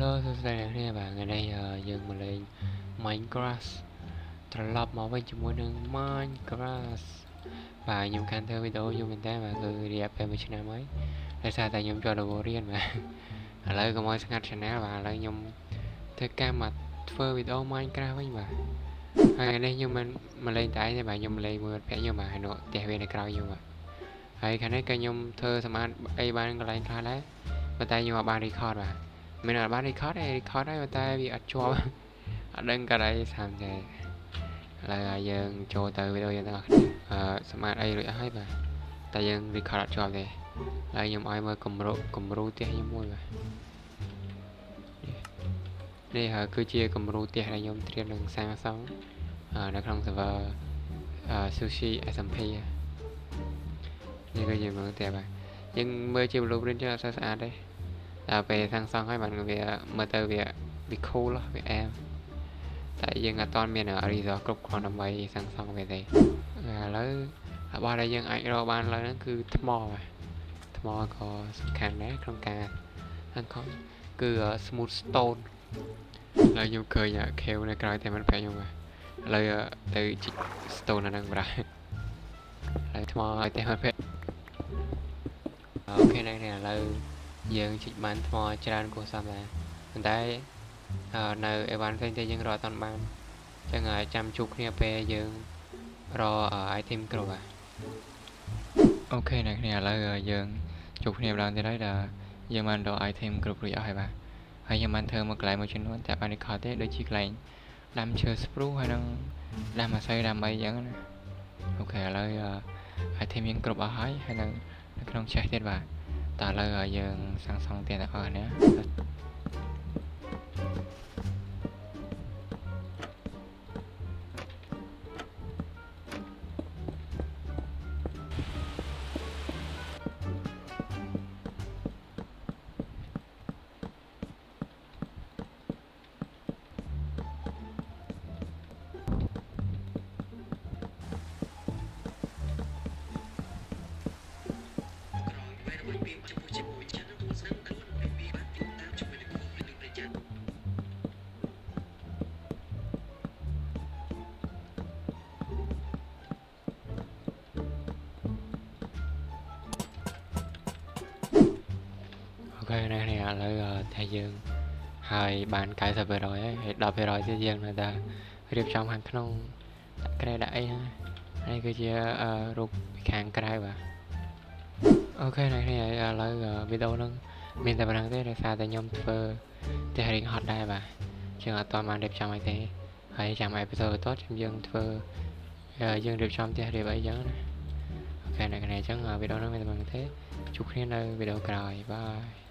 Hello, tôi sẽ đây nè bạn. Ngày nay dân mình lên Minecraft trở lập máu với chúngនឹង Minecraft បាទខ្ញុំកាន់ធ្វើវីដេអូយូរមែនតើបាទគឺរយៈពេល1ឆ្នាំហើយដោយសារតែខ្ញុំចូលទៅរៀនបាទឥឡូវកុំឲ្យស្ងាត់ channel បាទឥឡូវខ្ញុំធ្វើការមកធ្វើវីដេអូ Minecraft វិញបាទហើយថ្ងៃនេះខ្ញុំមិនលេងតែទេបាទខ្ញុំលេងមួយមិត្តភក្តិខ្ញុំបាទហើយនៅផ្ទះវានៅក្រៅខ្ញុំបាទហើយខាងនេះក៏ខ្ញុំធ្វើសម្អាតអីបានកន្លែងខ្លះដែរប៉ុន្តែខ្ញុំអត់បាន record បាទមិនអត់បាន record ទេ record ហើយប៉ុន្តែវាអត់ជាប់អត់ដឹងក៏អីសាំតែឥឡូវយើងចូលទៅវីដេអូយើងទាំងអស់គ្នាសម្អាតអីរួចអស់ហើយបាទតែយើង record អត់ជាប់ទេហើយខ្ញុំឲ្យមើលគំរូផ្ទះខ្ញុំមួយបាទនេះគឺជាគំរូផ្ទះដែលខ្ញុំត្រៀមនឹងសាងសង់នៅក្នុង server Sushi SMP នេះគឺជាមើលផ្ទះបាទយើងមើលជា blueprint chứអត់ស្អាតទេដល់ពេលសាងសង់ហើយបានវាមើលទៅវា cool វាអែមតែយើងអត់ទាន់មាន resource គ្រប់គ្រាន់ដើម្បីសាងសង់វាទេឥឡូវរបស់ដែលយើងអាចរកបានឡើយហ្នឹងគឺថ្មបាទថ្មក៏សំខាន់ដែរក្នុងការសាងសង់គឺ smooth stone ហើយខ្ញុំឃើញ cave នៅក្រៅតែមិនប្រាប់ខ្ញុំបាទឥឡូវទៅជីក stone ហ្នឹងបាទហើយថ្មឲ្យតែមិនប្រាប់អូខេនេះឥឡូវយើងជីកបានថ្មច្រើនគួរសមដែរប៉ុន្តែនៅអីវ៉ាន់ផ្សេងទៀតយើងរកអត់បានអញ្ចឹងចាំជួបគ្នាពេលយើងរក item គ្រប់បាទអូខេអ្នកគ្នាឥឡូវយើងជួបគ្នាម្ដងទៀតហើយដែលយើងបានរក item គ្រប់រួចអស់ហើយបាទហើយខ្ញុំបានធ្វើមកកន្លែងមួយចំនួនតែបាន record ទេដូចជាកន្លែងដាំឈើ spruce ហើយនឹងដាំអាស័យដើម្បីអញ្ចឹងណាអូខេឥឡូវitem យើងគ្រប់អស់ហើយហើយនៅក្នុង chest ទៀតបាទតើឥឡូវយើងសាងសង់ផ្ទះទាំងអស់គ្នាអូខេនេះឥឡូវតែយើងហើយបាន 90% ហើយ 10% ទៀតយើងនៅតែរៀបចំខាងក្នុងដាក់ក្រែដាក់អីហ្នឹងនេះគឺជារូបខាងក្រៅបាទអូខេនេះឥឡូវវីដេអូហ្នឹងមានតែប៉ុណ្្នឹងទេដោយសារតែខ្ញុំធ្វើផ្ទះរៀងហត់ដែរបាទជាងអត់ទាន់បានរៀបចំអីទេហើយចាំអេពីសូតបន្ទាប់យើងធ្វើយើងរៀបចំផ្ទះរៀបអីចឹងណាអូខេអ្នកគ្នាអញ្ចឹងវីដេអូហ្នឹងមានតែប៉ុណ្្នឹងទេជួបគ្នានៅវីដេអូក្រោយបាយ